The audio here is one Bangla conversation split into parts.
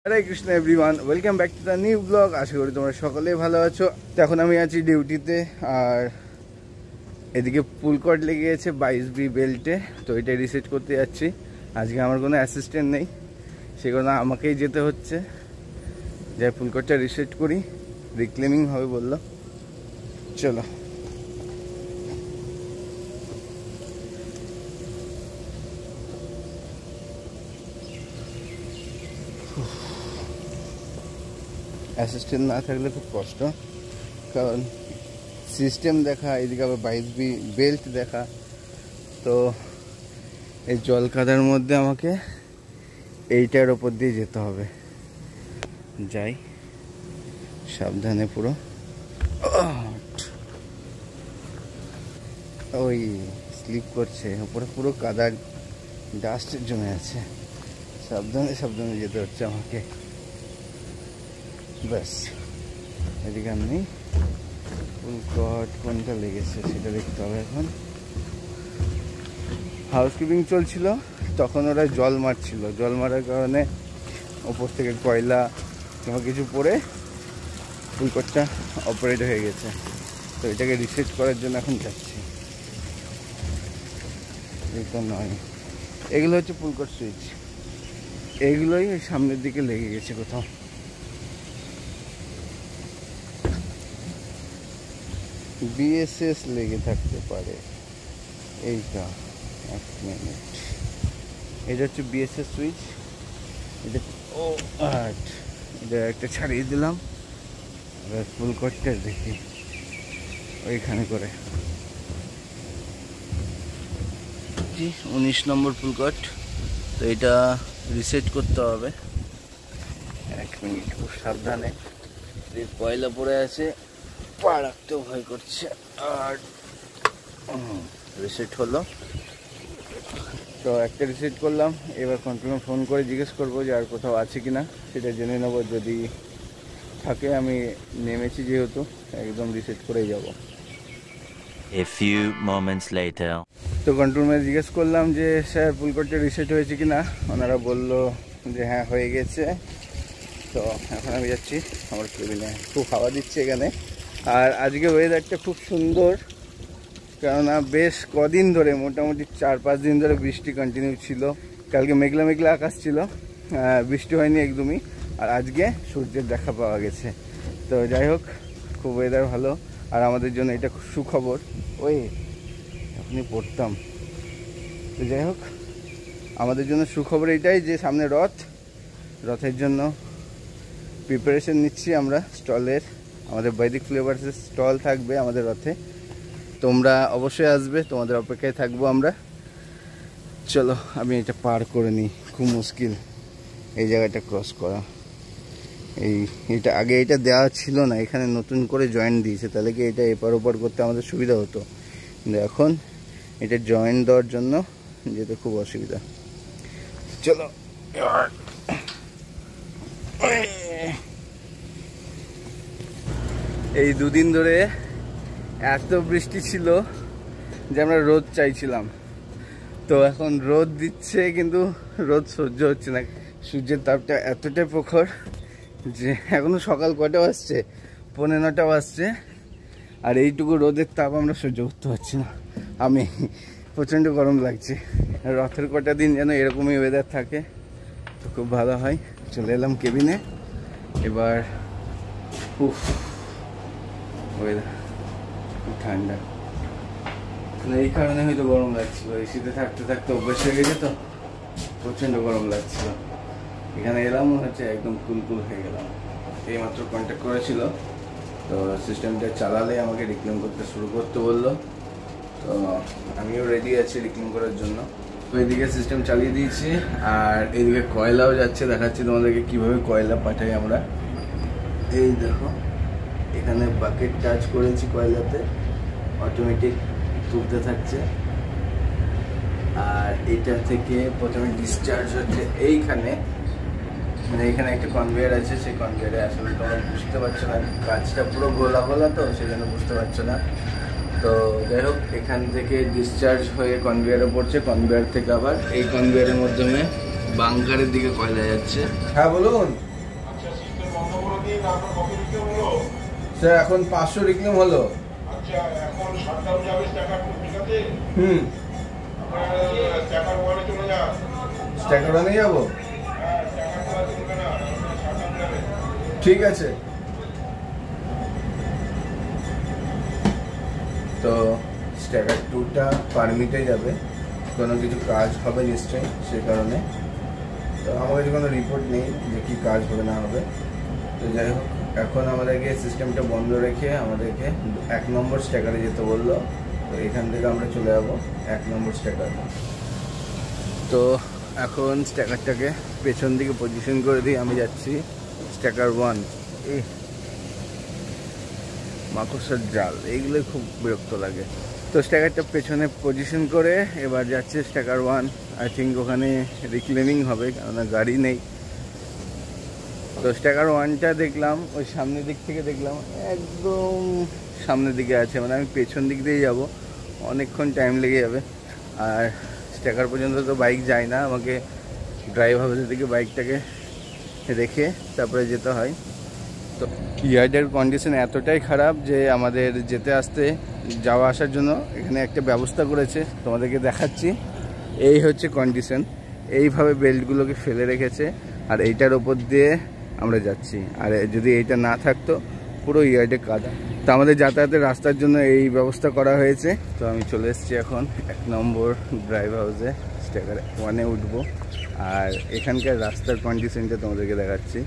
Hare Krishna everyone, welcome back to the new blog. আশা করি তোমরা সকলেই ভালো আছো। তো এখন আমি আছি ডিউটিতে, আর এদিকে পুলকট লেগে গেছে 22B বেল্টে। তো এটা রিসেট করতে যাচ্ছি। আজকে আমার কোনো অ্যাসিস্ট্যান্ট নেই, সে কারণে আমাকেই যেতে হচ্ছে। যাই পুলকটটা রিসেট করি, রিক্লেমিং হবে বললো। চলো। অ্যাসিস্ট্যান্ট না থাকলে খুব কষ্ট, কারণ সিস্টেম দেখা, এদিকে আবার 22B বেল্ট দেখা। তো এই জল কাদার মধ্যে আমাকে এইটার ওপর দিয়ে যেতে হবে। যাই সাবধানে, পুরো ওই স্লিপ করছে, ওপরে পুরো কাদার ডাস্টের জমে আছে। সাবধানে সাবধানে যেতে হচ্ছে আমাকে। ব্যাস, এদিকে আমি পুলকট কোনটা লেগেছে সেটা দেখতে হবে। এখন হাউসকিপিং চলছিল, তখন ওরা জল মারছিল। জল মারার কারণে ওপর থেকে কয়লা কিংবা কিছু পড়ে পুলকটটা অপারেট হয়ে গেছে। তো এটাকে রিসেট করার জন্য এখন যাচ্ছি। এটা নয়, এগুলো হচ্ছে পুলকট সুইচ। এইগুলোই ওই সামনের দিকে লেগে গেছে কোথাও। বিএসএস লেগে থাকতে পারে। এইটা এক মিনিট, এটা হচ্ছে বিএসএস সুইচ। এটা এটা একটা ছাড়িয়ে দিলাম। এবার পুলকটটা দেখি ওইখানে করে। 19 নম্বর পুলকট। তো এটা রিসেট করতে হবে। এক মিনিট, খুব সাবধানে। কয়লা পড়ে আছে, পা রাখতেও ভয় করছে। আর রিসেট হলো। তো একটা রিসেট করলাম। এবার কন্ট্রোলে ফোন করে জিজ্ঞেস করবো যে আর কোথাও আছে কিনা, সেটা জেনে নেবো। যদি থাকে, আমি নেমেছি যেহেতু, একদম রিসেট করেই যাব। A few moments later. তো কন্ট্রোল রুমে জিজ্ঞেস করলাম যে স্যার পুলকটটা রিসেট হয়েছে কিনা। ওনারা বললো যে হ্যাঁ হয়ে গেছে। তো এখন আমি যাচ্ছি আমার কেবিনে। খুব হাওয়া দিচ্ছে এখানে, আর আজকে ওয়েদারটা খুব সুন্দর। কেননা বেশ কদিন ধরে, মোটামুটি 4-5 দিন ধরে বৃষ্টি কন্টিনিউ ছিল। কালকে মেঘলা মেঘলা আকাশ ছিল, বৃষ্টি হয়নি একদমই। আর আজকে সূর্যের দেখা পাওয়া গেছে। তো যাই হোক, খুব ওয়েদার ভালো। আর আমাদের জন্য এটা সুখবর। ওই আপনি পড়তাম। তো যাই হোক, আমাদের জন্য সুখবর এটাই যে সামনে রথের জন্য প্রিপারেশন নিচ্ছি আমরা স্টলের। আমাদের বৈদিক ফ্লেভার্সের স্টল থাকবে আমাদের রথে। তোমরা অবশ্যই আসবে, তোমাদের অপেক্ষায় থাকবো আমরা। চলো, আমি এটা পার করে নিই। খুব মুশকিল এই জায়গাটা ক্রস করা। এটা আগে এটা দেওয়া ছিল না, এখানে নতুন করে জয়েন্ট দিয়েছে। তাহলে কি এটা এপার ওপার করতে আমাদের সুবিধা হতো, কিন্তু এখন এটা জয়েন্ট দেওয়ার জন্য যেতে খুব অসুবিধা। চলো। এই দুদিন ধরে এত বৃষ্টি ছিল যে আমরা রোদ চাইছিলাম। তো এখন রোদ দিচ্ছে, কিন্তু রোদ সহ্য হচ্ছে না। সূর্যের তাপটা এতটাই প্রখর যে এখনো সকাল কটা বাজছে, 9:15 বাজছে, আর এইটুকু রোদের তাপ আমরা সহ্য করতে পারছি না। আমি প্রচণ্ড গরম লাগছে। রথের কটা দিন যেন এরকমই ওয়েদার থাকে, তো খুব ভালো হয়। চলে এলাম কেবিনে এবার। ওয়েদার খুব ঠান্ডা, এই কারণে হয়তো গরম লাগছিল। এসিতে থাকতে থাকতে অভ্যাস হয়ে গেছে, তো প্রচণ্ড গরম লাগছিল। এখানে এলাম, মনে হচ্ছে একদম কুলকুল হয়ে গেলাম। এইমাত্র কন্ট্যাক্ট করেছিল, তো সিস্টেমটা চালালে আমাকে রিক্লেম করতে শুরু করতে বললো। তো আমিও রেডি আছি রিক্লেম করার জন্য। তো এইদিকে সিস্টেম চালিয়ে দিয়েছি, আর এইদিকে কয়লাও যাচ্ছে। দেখাচ্ছি তোমাদেরকে কীভাবে কয়লা পাঠাই আমরা। এই দেখো, এখানে বাকেট টাচ করেছি কয়লাতে, অটোমেটিক তুলতে থাকছে। আর এটা থেকে প্রথমে ডিসচার্জ হচ্ছে এইখানে, মানে এখানে একটা কনভেয়ার আছে। সেই কনভেয়ারে আসলে তোমরা বুঝতে পারছো না, কাজটা পুরো গোলা গোলা, তো সেই জন্য বুঝতে পারছো না। তো যাই হোক, এখান থেকে ডিসচার্জ হয়ে কনভেয়ারে পড়ছে। কনভেয়ার থেকে আবার এই কনভেয়ারের মাধ্যমে বাংকারের দিকে কয়লা যাচ্ছে। হ্যাঁ বলুন। স্যার এখন 500 রিক্লেম হলো। আচ্ছা, এখন শাটডাউন যাবে স্ট্যাকার 2, ঠিক আছে? আপনারা স্ট্যাকার 1 এ চলে যান। স্ট্যাকার 1 এ যাবো? হ্যাঁ, স্ট্যাকার 1 চলবে না, শাটডাউন যাবে। ঠিক আছে। তো স্ট্যাকার 2টা পারমিটে যাবে, কোনো কিছু কাজ হবে নিশ্চয়ই, সেই কারণে। তো আমার কাছে কোনো রিপোর্ট নেই যে কী কাজ হবে না হবে। তো যাই হোক, এখন আমাদেরকে সিস্টেমটা বন্ধ রেখে আমাদেরকে 1 নম্বর স্ট্যাকারে যেতে বললো। তো এখান থেকে আমরা চলে যাবো 1 নম্বর স্ট্যাকার। তো এখন স্ট্যাকারটাকে পেছন দিকে পজিশন করে দিয়ে আমি যাচ্ছি স্ট্যাকার 1। মাকড়সার জাল, এইগুলো খুব বিরক্ত লাগে। তো স্ট্যাকারটা পেছনে পজিশন করে এবার যাচ্ছে স্ট্যাকার 1। আই থিঙ্ক ওখানে রিক্লেমিং হবে, কেননা গাড়ি নেই। তো স্ট্যাকার 1টা দেখলাম ওই সামনের দিক থেকে, দেখলাম একদম সামনের দিকে আছে, মানে আমি পেছন দিক দিয়ে যাব, অনেকক্ষণ টাইম লেগে যাবে। আর স্ট্যাকার পর্যন্ত তো বাইক যায় না, আমাকে ড্রাইভ হাউসের দিকে বাইকটাকে রেখে তারপরে যেতে হয়। তো ইয়ার্ডের কন্ডিশন এতটাই খারাপ যে আমাদের যেতে আসতে যাওয়া আসার জন্য এখানে একটা ব্যবস্থা করেছে, তোমাদেরকে দেখাচ্ছি। এই হচ্ছে কন্ডিশন, এইভাবে বেল্টগুলোকে ফেলে রেখেছে, আর এইটার ওপর দিয়ে আমরা যাচ্ছি। আর যদি এইটা না থাকতো পুরো ইয়ার্ডে কাদা। তো আমাদের যাতায়াতের রাস্তার জন্য এই ব্যবস্থা করা হয়েছে। তো আমি চলে এসেছি এখন 1 নম্বর ড্রাইভ হাউসে, স্ট্যাকার 1-এ উঠবো। আর এখানকার রাস্তার কন্ডিশনটা তোমাদেরকে দেখাচ্ছি।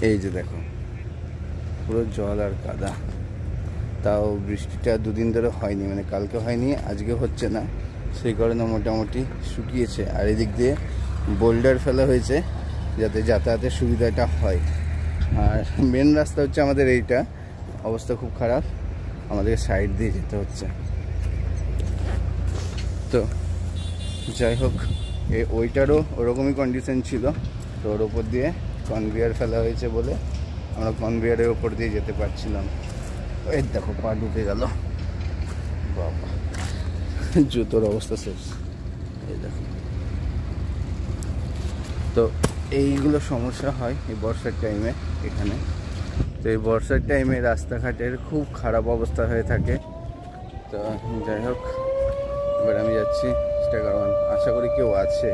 এই যে দেখো, পুরো জল আর কাদা। তাও বৃষ্টিটা 2 দিন ধরে হয়নি, মানে কালকে হয়নি, আজকে হচ্ছে না, সেই কারণে মোটামুটি শুকিয়েছে। আর এদিক দিয়ে বোল্ডার ফেলা হয়েছে যাতে যাতায়াতের সুবিধাটা হয়। আর মেন রাস্তা হচ্ছে আমাদের এইটা, অবস্থা খুব খারাপ, আমাদের সাইড দিয়ে যেতে হচ্ছে। তো যাই হোক, ওইটারও ওরকমই কন্ডিশন ছিল, তো ওর ওপর দিয়ে কনভেয়ার ফেলা হয়েছে বলে আমরা কনভেয়ারের ওপর দিয়ে যেতে পারছিলাম। এই দেখো পা ঢুকে গেল, বাবা জুতোর অবস্থা শেষ। এই দেখো, তো এইগুলো সমস্যা হয় এই বর্ষার টাইমে এখানে। তো এই বর্ষার টাইমে রাস্তাঘাটের খুব খারাপ অবস্থা হয়ে থাকে। তো যাই হোক, এবার আমি যাচ্ছি স্ট্যাকার 1। আশা করি কেউ আছে,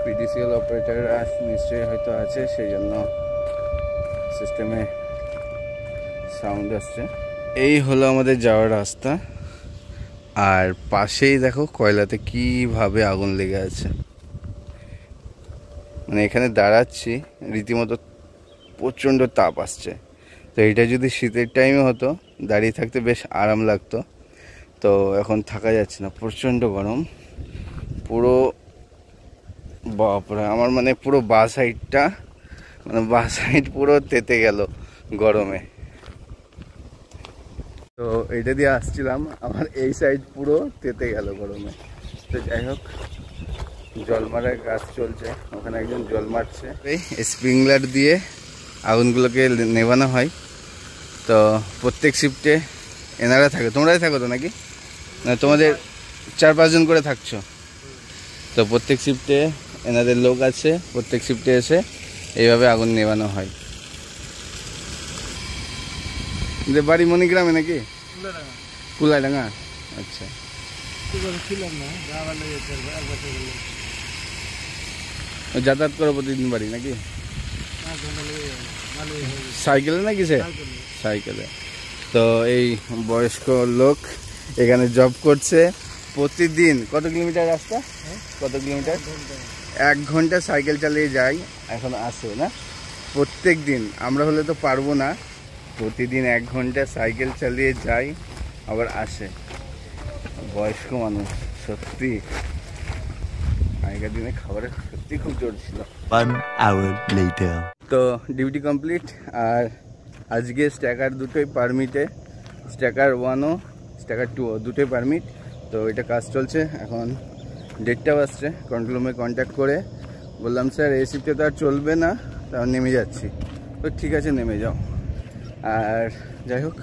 পিডিসিএল অপারেটাররা নিশ্চয়ই হয়তো আছে, সেই জন্য সিস্টেমে সাউন্ড আসছে। এই হলো আমাদের যাওয়ার রাস্তা। আর পাশেই দেখো কয়লাতে কিভাবে আগুন লেগে আছে, মানে এখানে দাঁড়াচ্ছি রীতিমতো প্রচণ্ড তাপ আসছে। তো এটা যদি শীতের টাইমে হতো দাঁড়িয়ে থাকতে বেশ আরাম লাগতো, তো এখন থাকা যাচ্ছে না, প্রচণ্ড গরম। পুরো বাপরে, আমার মানে পুরো বাঁ সাইডটা, মানে বাঁ সাইড পুরো তেতে গেল গরমে। তো এইটা দিয়ে আসছিলাম, আমার এই সাইড পুরো তেতে গেল গরমে। তো যাই হোক, জল মারার কাজ চলছে, ওখানে একজন জল মারছে। এই স্প্রিংলার দিয়ে আগুনগুলোকে নেভানো হয়। তো প্রত্যেক শিফটে এনারা থাকে, তোমরাই থাকো তো নাকি? না, তোমাদের 4-5 জন করে থাকছো? তো প্রত্যেক শিফটে এনাদের লোক আছে, প্রত্যেক শিফটে এসে এইভাবে আগুন নেভানো হয়। বাড়ি মণিগ্রামে নাকি? কুলাডাঙ্গা। আচ্ছা, যাতায়াত করো প্রতিদিন বাড়ি নাকি? সাইকেলে না কিসে? সাইকেলে। তো এই বয়স্ক লোক এখানে জব করছে প্রতিদিন। কত কিলোমিটার রাস্তা? কত কিলোমিটার? 1 ঘন্টা সাইকেল চালিয়ে যাই, এখন আসে না প্রত্যেক দিন। আমরা হলে তো পারবো না, প্রতিদিন 1 ঘন্টা সাইকেল চালিয়ে যাই আবার আসে। বয়স্ক মানুষ, সত্যি আগেকার দিনে খাবারের সত্যি খুব জোর ছিল। 1 hour later. তো ডিউটি কমপ্লিট। আর আজকে স্ট্যাকার দুটোই পারমিটে, স্ট্যাকার 1ও স্ট্যাকার 2ও দুটোই পারমিট। তো এটা কাজ চলছে, এখন 1:30 বাজছে। কন্ট্রোল রুমে কন্ট্যাক্ট করে বললাম, স্যার এই শিফটে তো আর চলবে না, তাও নেমে যাচ্ছি। তো ঠিক আছে, নেমে যাও। আর যাই হোক,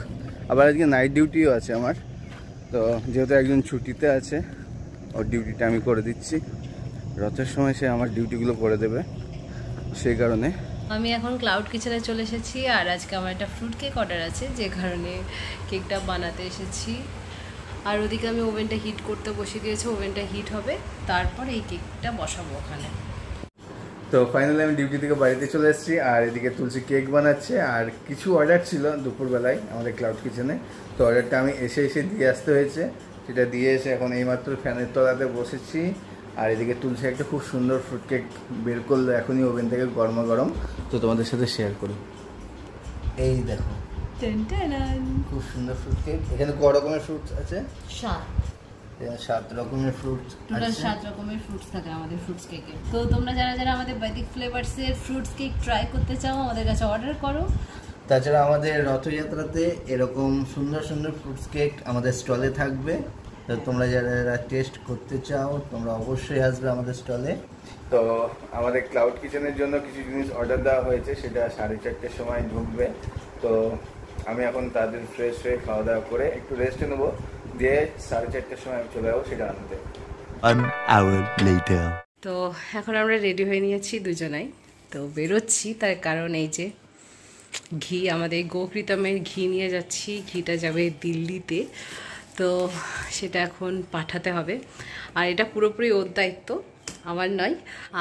আবার আজকে নাইট ডিউটিও আছে আমার। তো যেহেতু একজন ছুটিতে আছে, ওর ডিউটিটা আমি করে দিচ্ছি। রথের সময় সে আমার ডিউটিগুলো করে দেবে, সেই কারণে। আমি এখন ক্লাউড কিচেনে চলে এসেছি, আর আজকে আমার একটা ফ্রুট কেক অর্ডার আছে, যে কারণে কেকটা বানাতে এসেছি। আর ওদিকে আমি ওভেনটা হিট করতে বসে দিয়েছি, ওভেনটা হিট হবে, তারপর এই কেকটা বসাবো ওখানে। তো ফাইনালি আমি ডিউটি থেকে বাড়িতে চলে এসেছি, আর এদিকে তুলসী কেক বানাচ্ছে। আর কিছু অর্ডার ছিল দুপুরবেলায় আমাদের ক্লাউড কিচেনে, তো অর্ডারটা আমি এসে দিয়ে আসতে হয়েছে। সেটা দিয়ে এসে এখন এইমাত্র ফ্যানের তলাতে বসেছি। আর এদিকে তুলসী একটা খুব সুন্দর ফ্রুট কেক বের করলো এখনই ওভেন থেকে গরমা গরম, তো তোমাদের সাথে শেয়ার করি। এই দেখো খুব সুন্দর ফ্রুট কেক। এখানে ক রকমের ফ্রুটস আছে? 7 রকমের ফ্রুটস, টোটাল 7 রকমের ফ্রুটস থাকে আমাদের ফ্রুটস কেকে। তো তোমরা যারা যারা আমাদের বৈদিক ফ্লেভারসের ফ্রুটস কেক ট্রাই করতে চাও, আমাদের কাছে অর্ডার করো। তাছাড়া আমাদের রথযাত্রাতে এরকম সুন্দর সুন্দর ফ্রুটস কেক আমাদের স্টলে থাকবে, তো তোমরা যারা যারা টেস্ট করতে চাও তোমরা অবশ্যই আসবে আমাদের স্টলে। তো আমাদের ক্লাউড কিচেনের জন্য কিছু জিনিস অর্ডার দেওয়া হয়েছে, সেটা 4:30টার সময় ঢুকবে। তো আমি এখন তাদের ফ্রেশ হয়ে খাওয়া দাওয়া করে একটু রেস্ট নেবো, দিয়ে 4:30টার সময় আমি চলে যাবো সেটা আনতে। 1 hour later. তো এখন আমরা রেডি হয়ে নিয়েছি দুজনাই, তো বেরোচ্ছি। তার কারণ এই যে ঘি, আমাদের গোকৃতমের ঘি নিয়ে যাচ্ছি, ঘিটা যাবে দিল্লিতে, তো সেটা এখন পাঠাতে হবে। আর এটা পুরোপুরি ওর দায়িত্ব, আমার নয়।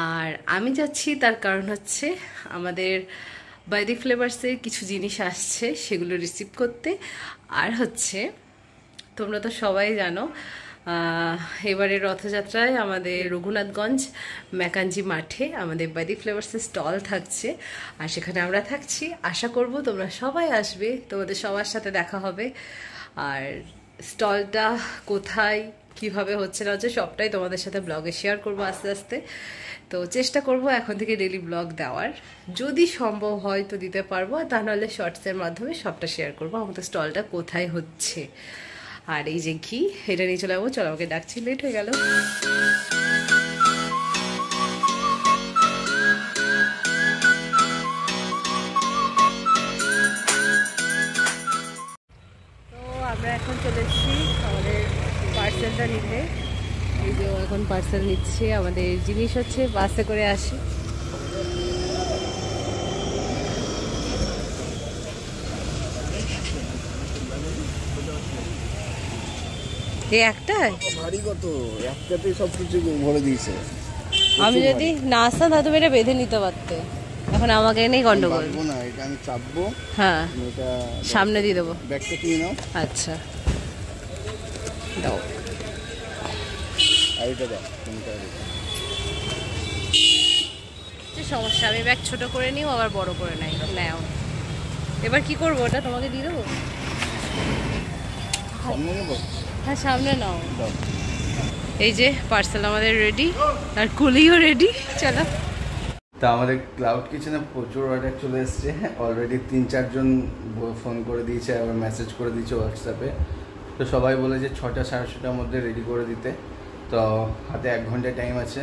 আর আমি যাচ্ছি তার কারণ হচ্ছে আমাদের বৈদিক ফ্লেভারসের কিছু জিনিস আসছে, সেগুলো রিসিভ করতে। আর হচ্ছে তোমরা তো সবাই জানো এবারে রথযাত্রায় আমাদের রঘুনাথগঞ্জ ম্যাকাঞ্জি মাঠে আমাদের বৈদিক ফ্লেভারসের স্টল থাকছে, আর সেখানে আমরা থাকছি। আশা করব তোমরা সবাই আসবে, তোমাদের সবার সাথে দেখা হবে। আর স্টলটা কোথায়, কিভাবে হচ্ছে না হচ্ছে সবটাই তোমাদের সাথে ব্লগে শেয়ার করব আস্তে আস্তে। তো চেষ্টা করব এখন থেকে ডেইলি ব্লগ দেওয়ার, যদি সম্ভব হয় তো দিতে পারবো, আর তা নাহলে শর্টসের মাধ্যমে সবটা শেয়ার করবো আমাদের স্টলটা কোথায় হচ্ছে। আর এই যে ঘি, এটা নিয়ে চলে যাবো। চলো, আমাকে ডাকছি, লেট হয়ে গেল। তো আমরা এখন চলে এসেছি আমাদের পার্সেলটা নিতে। এই যে এখন পার্সেল নিচ্ছে, আমাদের জিনিস হচ্ছে বাসে করে আসি। এই একটাই ভারী কত, একটাতেই সব কিছু ভরে দিয়েছে। আমি যদি না আসতাম তাহলে তুমি এটা বেঁধে নিতে পারতে, এখন আমাকে নেই গন্ডগোল না, এটা আমি চাপবো। হ্যাঁ, এটা সামনে দিয়ে দেবো। ব্যাগটা কিনে নাও। আচ্ছা দাও, আর এটা দাও, কোনটা সমস্যা। আমি ব্যাগ ছোট করে নিও, আবার বড় করে নাও। এবার কি করবো, ওটা তোমাকে দিয়ে দেবো? সামনে নেবো? হ্যাঁ, সামনে নাও। এই যে পার্সেল আমাদের রেডি, আর কুলিও রেডি। চলো। তা আমাদের ক্লাউড কিচেনে প্রচুর অর্ডার চলে এসছে অলরেডি। 3-4 জন ফোন করে দিয়েছে, আবার মেসেজ করে দিয়েছে হোয়াটসঅ্যাপে। তো সবাই বলে যে 6টা 6:30টার মধ্যে রেডি করে দিতে। তো হাতে 1 ঘন্টা টাইম আছে,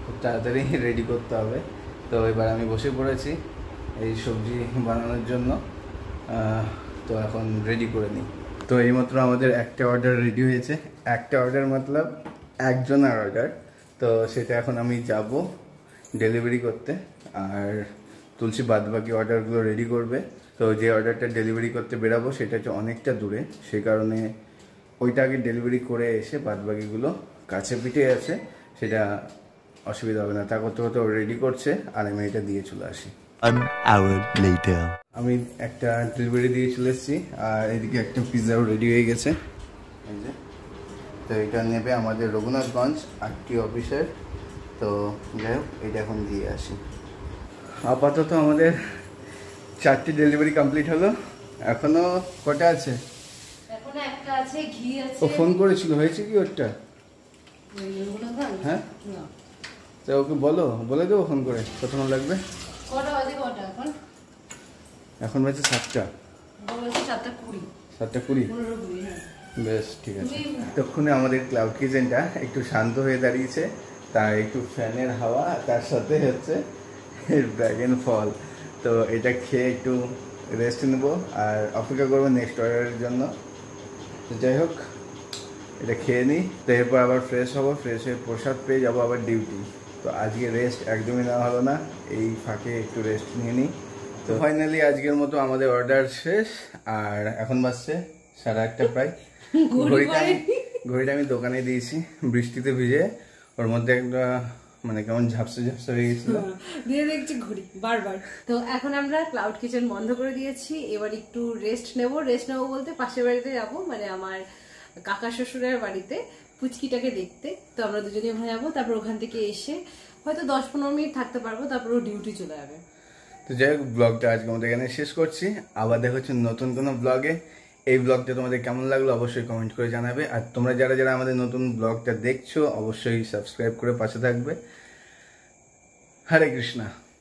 খুব তাড়াতাড়ি রেডি করতে হবে। তো এবার আমি বসে পড়েছি এই সবজি বানানোর জন্য। তো এখন রেডি করে নিই। তো এইমাত্র আমাদের একটা অর্ডার রেডি হয়েছে। একটা অর্ডার মতলব একজনের অর্ডার। তো সেটা এখন আমি যাব ডেলিভারি করতে, আর তুলসী বাদবাকি অর্ডারগুলো রেডি করবে। তো যে অর্ডারটা ডেলিভারি করতে বেরাবো সেটা হচ্ছে অনেকটা দূরে, সেই কারণে ওইটা আগে ডেলিভারি করে এসে বাদবাকিগুলো কাছে পিঠে আছে, সেটা অসুবিধা হবে না। তা করতে করতে রেডি করছে, আর আমি এটা দিয়ে চলে আসি। 1 hour later. আমি একটা ডেলিভারি দিয়ে চলে এসেছি, আর এদিকে একটা পিৎজাও রেডি হয়ে গেছে। এই যে, তো এটা নেবে আমাদের রঘুনাথগঞ্জ আরটি অফিসের। তো যাই হোক, এটা এখন দিয়ে আসি। আপাতত আমাদের 4টি ডেলিভারি কমপ্লিট হলো। এখনো কটা আছে? এখনো একটা আছে, ঘি আছে। ও ফোন করেছিল, হয়েছে কি ওরটা? হ্যাঁ, তো ওকে বলে দেবো ফোন করে কত লাগবে। কটা বাজে? কটা এখন? এখন বাজে 7টা। 7:20। 7:20? 15:20, হ্যাঁ। বেশ, ঠিক আছে। তখনই আমাদের ক্লাউড কিচেনটা একটু শান্ত হয়ে দাঁড়িয়েছে, তার একটু ফ্যানের হাওয়া, তার সাথে হচ্ছে ড্রাগন ফল। তো এটা খেয়ে একটু রেস্ট নেব, আর অপেক্ষা করবো নেক্সট অর্ডারের জন্য। তো যাই হোক, এটা খেয়ে নিই, তো এরপর আবার ফ্রেশ হবো, ফ্রেশ হয়ে প্রসাদ পেয়ে যাবো আবার ডিউটি। তো আজকে রেস্ট একদমই নেওয়া হলো না, এই ফাঁকে একটু রেস্ট নিয়ে নিই। তো ফাইনালি আজকের মতো আমাদের অর্ডার শেষ, আর এখন বাজছে 1:30 প্রায়। ঘড়িটা আমি দোকানে দিয়েছি বৃষ্টিতে ভিজে, ওর মধ্যে একটা মানে কেমন ঝাপসা ঝাপসা হয়ে গেছিল, দিয়ে দেখছি ঘড়ি বারবার। তো এখন আমরা ক্লাউড কিচেন বন্ধ করে দিয়েছি, এবার একটু রেস্ট নেবো বলতে পাশের বাড়িতে যাবো, মানে আমার কাকা শ্বশুরের বাড়িতে পুচকিটাকে দেখতে। তো আমরা দুজনে ওখানে যাবো, তারপর ওখান থেকে এসে হয়তো 10-15 মিনিট থাকতে পারবো, তারপর ও ডিউটি চলে যাবে। তো যাই হোক, ব্লগটা আজকে আমাদের এখানে শেষ করছি, আবার দেখা হচ্ছে নতুন কোনো ব্লগে। এই ব্লগটা তোমাদের কেমন লাগলো অবশ্যই কমেন্ট করে জানাবে, আর তোমরা যারা যারা আমাদের নতুন ব্লগটা দেখছো অবশ্যই সাবস্ক্রাইব করে পাশে থাকবে। হরে কৃষ্ণা।